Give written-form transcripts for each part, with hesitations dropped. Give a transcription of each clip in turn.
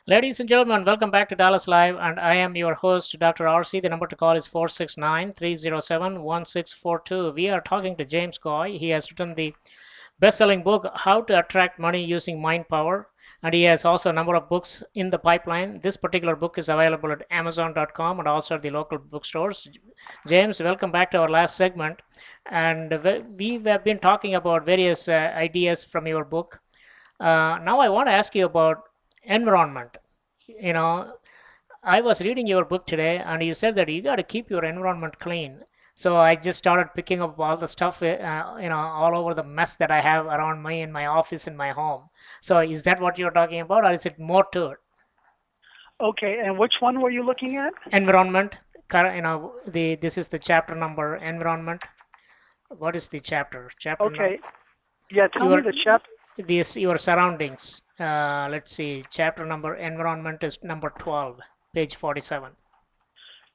Ladies and gentlemen, welcome back to Dallas Live, and I am your host, Dr. RC. The number to call is 469-307-1642. We are talking to James Goi. He has written the best-selling book, How to Attract Money Using Mind Power, and he has also a number of books in the pipeline. This particular book is available at Amazon.com and also at the local bookstores. James, welcome back to our last segment, and we have been talking about various ideas from your book. Now I want to ask you about environment. You know, I was reading your book today, and you said that you got to keep your environment clean. So I just started picking up all the stuff, all over the mess that I have around me in my office, in my home. So is that what you're talking about, or is it more to it? Okay, and which one were you looking at? Environment. The this is the chapter number environment. What is the chapter? Chapter number. Okay, yeah, tell me Your the chap. your surroundings. Let's see. Chapter number environment is number 12, page 47.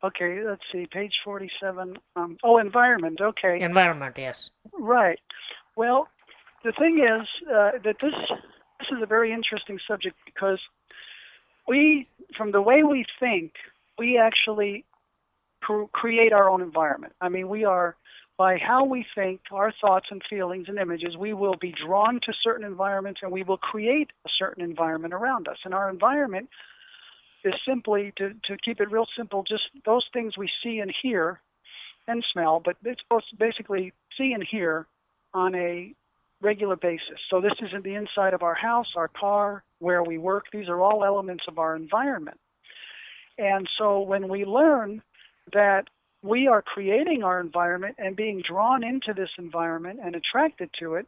Okay, let's see, page 47. Oh, environment. Okay, Environment, yes. right. Well, the thing is that this is a very interesting subject because from the way we think, we actually create our own environment. I mean, we are by how we think, our thoughts and feelings and images, we will be drawn to certain environments and we will create a certain environment around us. And our environment is simply, to keep it real simple, just those things we see and hear and smell, but it's supposed to basically see and hear on a regular basis. So this is in the inside of our house, our car, where we work. These are all elements of our environment. And so when we learn that we are creating our environment and being drawn into this environment and attracted to it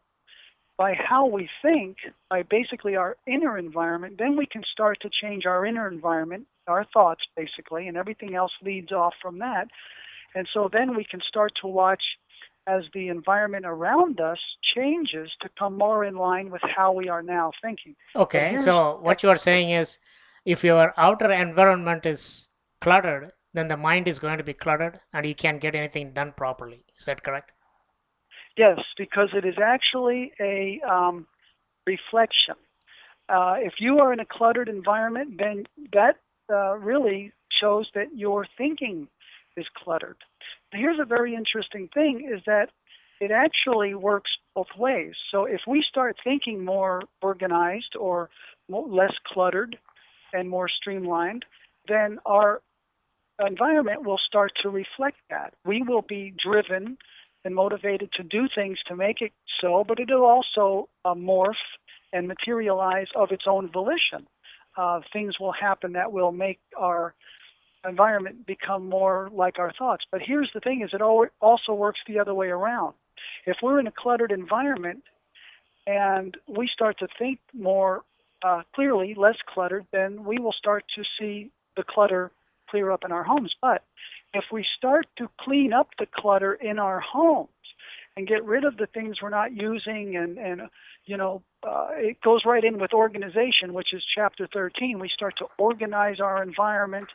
by how we think, by basically our inner environment, then we can start to change our inner environment, our thoughts basically, and everything else leads off from that. And so then we can start to watch as the environment around us changes to come more in line with how we are now thinking. And Okay, here's, so what you are saying is if your outer environment is cluttered, then the mind is going to be cluttered and you can't get anything done properly. Is that correct? yes, because it is actually a reflection. If you are in a cluttered environment, then that really shows that your thinking is cluttered. Here's a very interesting thing is that it actually works both ways. So if we start thinking more organized or less cluttered and more streamlined, then our environment will start to reflect that. We will be driven and motivated to do things to make it so, but it'll also morph and materialize of its own volition. Things will happen that will make our environment become more like our thoughts. But here's the thing: is it also works the other way around. If we're in a cluttered environment and we start to think more clearly, less cluttered, then we will start to see the clutter clear up in our homes. But if we start to clean up the clutter in our homes and get rid of the things we're not using, and it goes right in with organization, which is chapter 13. We start to organize our environment.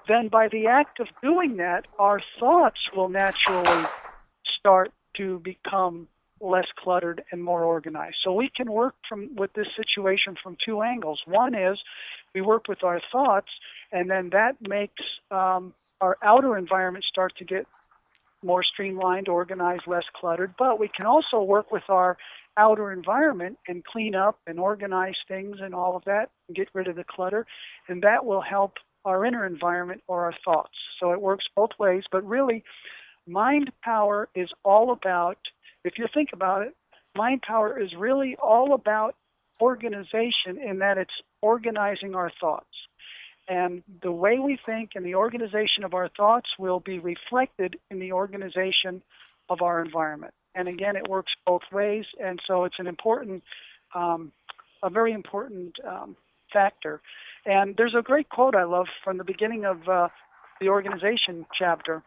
Then by the act of doing that, our thoughts will naturally start to become less cluttered and more organized. So we can work with this situation from two angles. One is we work with our thoughts, and then that makes our outer environment start to get more streamlined, organized, less cluttered. But we can also work with our outer environment and clean up and organize things and all of that and get rid of the clutter, and that will help our inner environment or our thoughts. So it works both ways, but really mind power is all about, if you think about it, mind power is really all about organization in that it's organizing our thoughts. And the way we think and the organization of our thoughts will be reflected in the organization of our environment. And again, it works both ways, and so it's a very important factor. And there's a great quote I love from the beginning of the organization chapter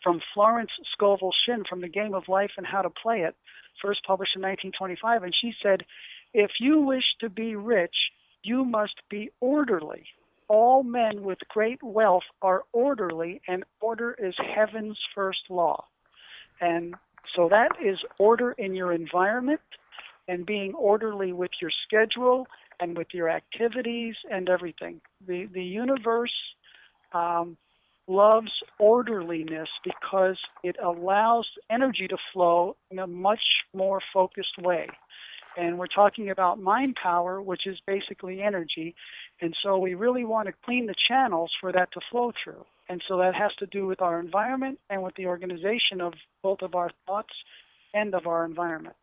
from Florence Scovel Shinn from The Game of Life and How to Play It, first published in 1925. And she said, "If you wish to be rich, you must be orderly. All men with great wealth are orderly, and order is heaven's first law." And so that is order in your environment and being orderly with your schedule and with your activities and everything. The universe um, loves orderliness because it allows energy to flow in a much more focused way. And we're talking about mind power, which is basically energy. And so we really want to clean the channels for that to flow through. And so that has to do with our environment and with the organization of both of our thoughts and of our environment.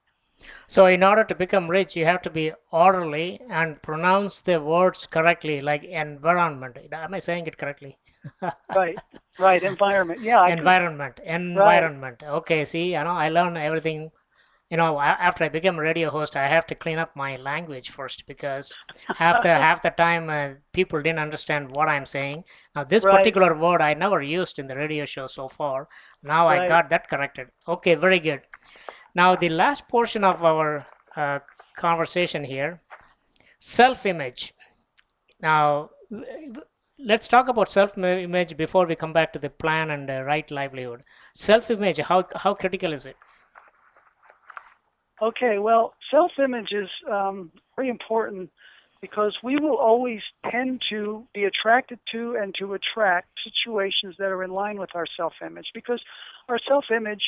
So, in order to become rich, you have to be orderly and pronounce the words correctly, like environment. Am I saying it correctly? Right, right. Environment. Yeah, I could. Environment, Right, environment. Okay, see, I learn everything. After I become a radio host, I have to clean up my language first because half the time people didn't understand what I'm saying. Now, this right, particular word I never used in the radio show so far. Now I right. got that corrected. Okay, very good. Now, the last portion of our uh, conversation here, self-image. Now, let's talk about self-image before we come back to the plan and the right livelihood. Self-image, how critical is it? Okay, well, self-image is very important because we will always tend to be attracted to and to attract situations that are in line with our self-image because our self-image,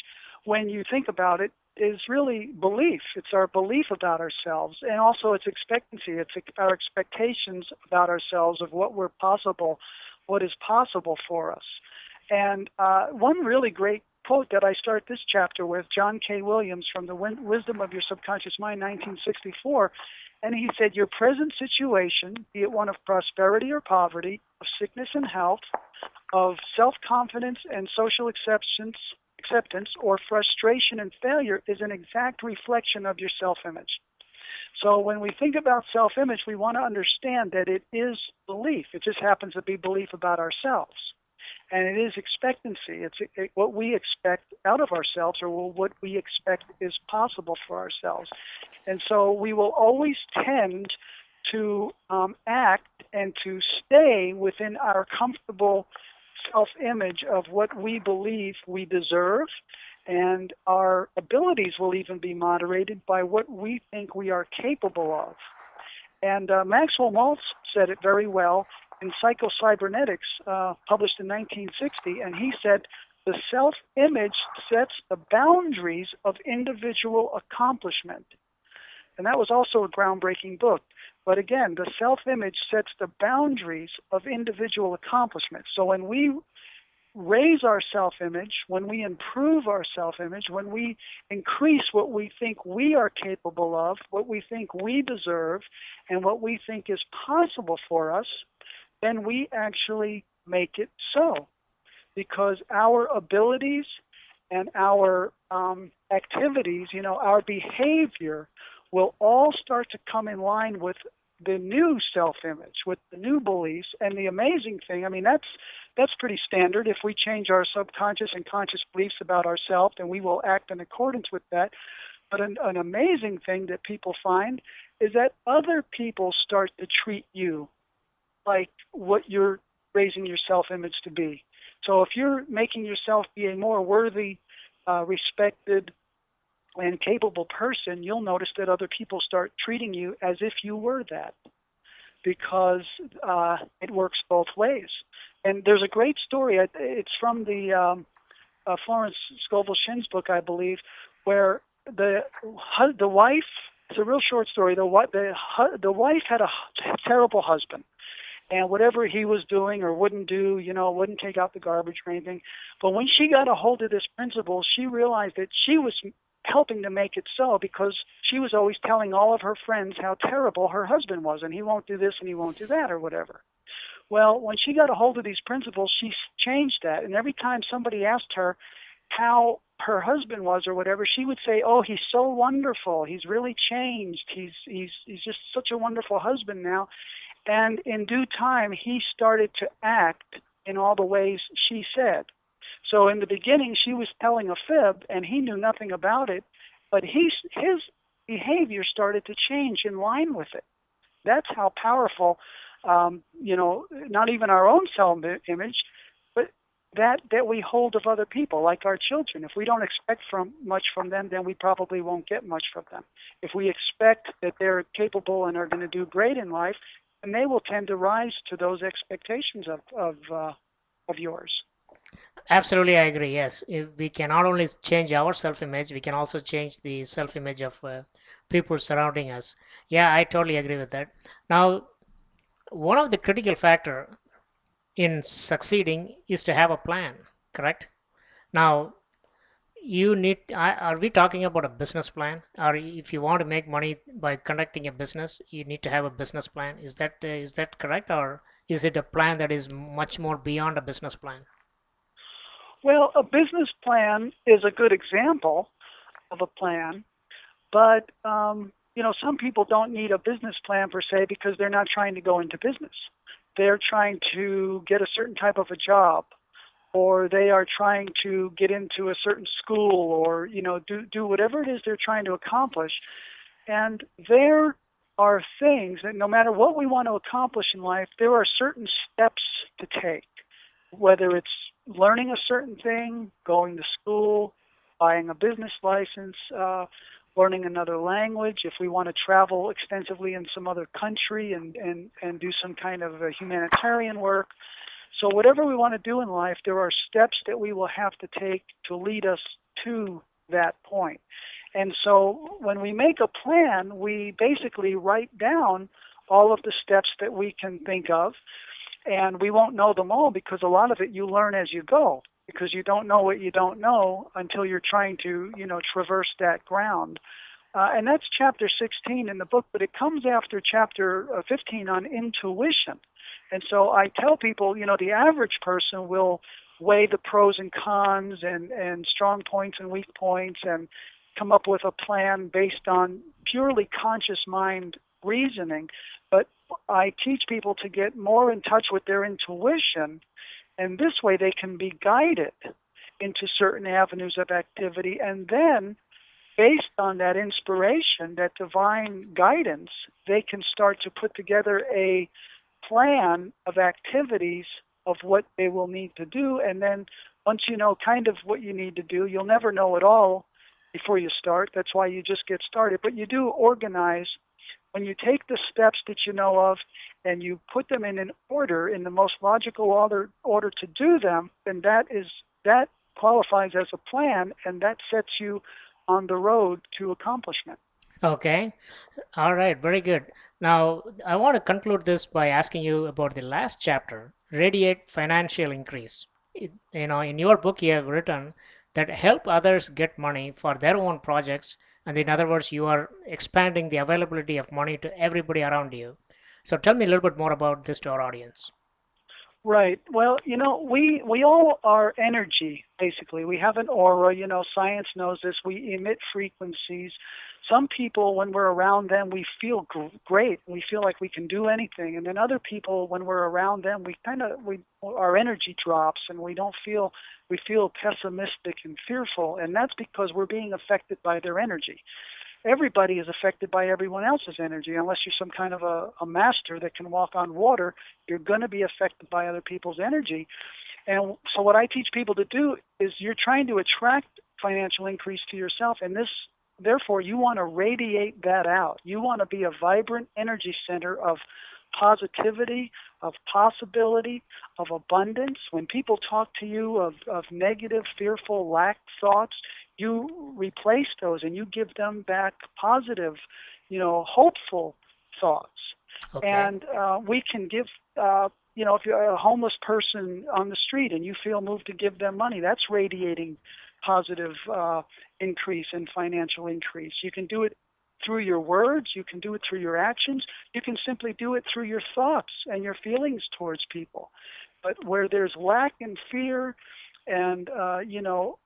when you think about it, is really belief. It's our belief about ourselves, and also it's expectancy. It's our expectations about ourselves of what is possible for us. And one really great quote that I start this chapter with, John K. Williams from The Wisdom of Your Subconscious Mind, 1964, and he said, your present situation, be it one of prosperity or poverty, of sickness and health, of self-confidence and social acceptance, or frustration and failure, is an exact reflection of your self-image. So when we think about self-image, we want to understand that it is belief. It just happens to be belief about ourselves. And it is expectancy. It's what we expect out of ourselves, or what we expect is possible for ourselves. And so we will always tend to act and to stay within our comfortable self-image of what we believe we deserve, and our abilities will even be moderated by what we think we are capable of. And Maxwell Maltz said it very well in Psycho-Cybernetics, published in 1960, and he said, the self-image sets the boundaries of individual accomplishment. And that was also a groundbreaking book. But again, the self-image sets the boundaries of individual accomplishment. So when we raise our self-image, when we improve our self-image, when we increase what we think we are capable of, what we think we deserve, and what we think is possible for us, then we actually make it so. Because our abilities and our activities, our behavior will all start to come in line with the new self-image, with the new beliefs. And the amazing thing, that's pretty standard. If we change our subconscious and conscious beliefs about ourselves, then we will act in accordance with that. But an amazing thing that people find is that other people start to treat you like what you're raising your self-image to be. So if you're making yourself be a more worthy, respected, and capable person, you'll notice that other people start treating you as if you were that, because it works both ways. And there's a great story. It's from the Florence Scovel Shinn's book, I believe, where the wife. It's a real short story. The wife had a terrible husband, and whatever he was doing or wouldn't do, wouldn't take out the garbage or anything. But when she got a hold of this principle, she realized that she was helping to make it so, because she was always telling all of her friends how terrible her husband was, and he won't do this and he won't do that or whatever. Well, when she got a hold of these principles, she changed that. And every time somebody asked her how her husband was or whatever, she would say, "Oh, he's so wonderful. He's really changed. He's just such a wonderful husband now." And in due time, he started to act in all the ways she said. So in the beginning, she was telling a fib, and he knew nothing about it, but his behavior started to change in line with it. That's how powerful, not even our own self-image, but that we hold of other people, like our children. If we don't expect much from them, then we probably won't get much from them. If we expect that they're capable and are going to do great in life, then they will tend to rise to those expectations of yours. Absolutely, I agree. Yes, if we can not only change our self-image, we can also change the self-image of people surrounding us. Yeah, I totally agree with that. Now, one of the critical factor in succeeding is to have a plan, correct? Now, you need, are we talking about a business plan? Or if you want to make money by conducting a business, you need to have a business plan. Is that correct? Or is it a plan that is much more beyond a business plan? Well, a business plan is a good example of a plan, but some people don't need a business plan per se because they're not trying to go into business. They're trying to get a certain type of a job, or they are trying to get into a certain school, or do whatever it is they're trying to accomplish. And there are things that no matter what we want to accomplish in life, there are certain steps to take, whether it's learning a certain thing, going to school, buying a business license, learning another language, if we want to travel extensively in some other country and do some kind of humanitarian work. So whatever we want to do in life, there are steps that we will have to take to lead us to that point. And so when we make a plan, we basically write down all of the steps that we can think of, and we won't know them all because a lot of it you learn as you go, because you don't know what you don't know until you're trying to, traverse that ground. And that's chapter 16 in the book, but it comes after chapter 15 on intuition. And so I tell people, the average person will weigh the pros and cons and strong points and weak points and come up with a plan based on purely conscious mind reasoning. But I teach people to get more in touch with their intuition, and this way they can be guided into certain avenues of activity. And then, based on that inspiration, that divine guidance, they can start to put together a plan of activities of what they will need to do. And then once you know kind of what you need to do, you'll never know it all before you start. That's why you just get started. But you do organize. When you take the steps that you know of and you put them in an order, in the most logical order to do them, then that qualifies as a plan, and that sets you on the road to accomplishment. Okay. All right, very good. Now, I want to conclude this by asking you about the last chapter, radiate financial increase. In your book, you have written that help others get money for their own projects, and in other words, you are expanding the availability of money to everybody around you. So, tell me a little bit more about this to our audience. Right. Well, we all are energy, basically. We have an aura, science knows this. We emit frequencies. Some people, when we're around them, we feel great. We feel like we can do anything. And then other people, when we're around them, our energy drops and we feel pessimistic and fearful. And that's because we're being affected by their energy. Everybody is affected by everyone else's energy. Unless you're some kind of a master that can walk on water, you're going to be affected by other people's energy. And so what I teach people to do is you're trying to attract financial increase to yourself, and therefore you want to radiate that out. You want to be a vibrant energy center of positivity, of possibility, of abundance. When people talk to you of negative, fearful, lack thoughts, you replace those and you give them back positive, hopeful thoughts. Okay. And we can give, if you're a homeless person on the street and you feel moved to give them money, that's radiating positive increase and financial increase. You can do it through your words. You can do it through your actions. You can simply do it through your thoughts and your feelings towards people. But where there's lack and fear and,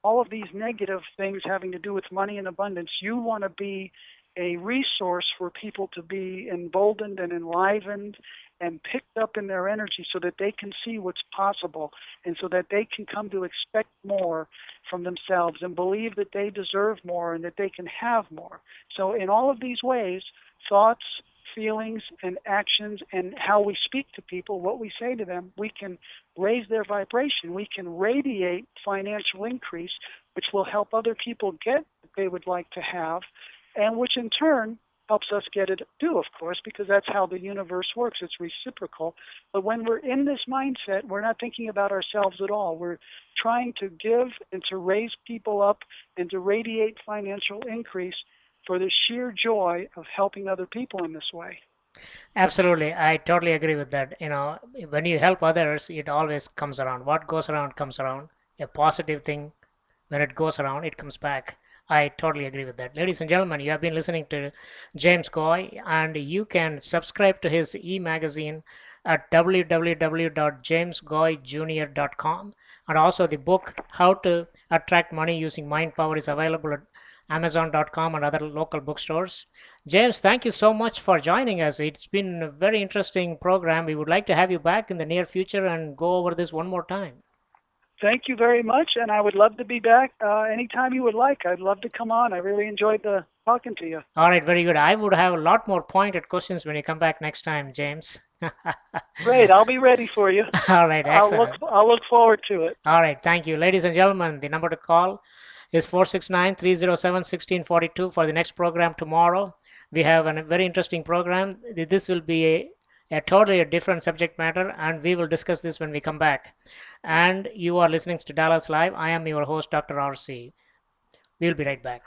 all of these negative things having to do with money and abundance, you want to be a resource for people to be emboldened and enlivened and picked up in their energy so that they can see what's possible and so that they can come to expect more from themselves and believe that they deserve more and that they can have more. So in all of these ways, thoughts, feelings and actions and how we speak to people, what we say to them, we can raise their vibration. We can radiate financial increase, which will help other people get what they would like to have, and which in turn helps us get it too, of course, because that's how the universe works. It's reciprocal. But when we're in this mindset, we're not thinking about ourselves at all. We're trying to give and to raise people up and to radiate financial increase for the sheer joy of helping other people in this way. Absolutely, I totally agree with that. When you help others, it always comes around. What goes around comes around. A positive thing, when it goes around, it comes back. I totally agree with that. Ladies and gentlemen, you have been listening to James Goy, and you can subscribe to his e-magazine at www.jamesgoyjr.com. And also, the book, How to Attract Money Using Mind Power, is available at Amazon.com and other local bookstores. James, thank you so much for joining us. It's been a very interesting program. We would like to have you back in the near future and go over this one more time. Thank you very much, and I would love to be back anytime you would like. I'd love to come on. I really enjoyed talking to you. All right, very good. I would have a lot more pointed questions when you come back next time, James. Great, I'll be ready for you. All right, excellent. I'll look forward to it. All right, thank you. Ladies and gentlemen, the number to call is 469-307-1642 for the next program tomorrow. We have a very interesting program. This will be a totally different subject matter, and we will discuss this when we come back. And you are listening to Dallas Live. I am your host, Dr. RC. We'll be right back.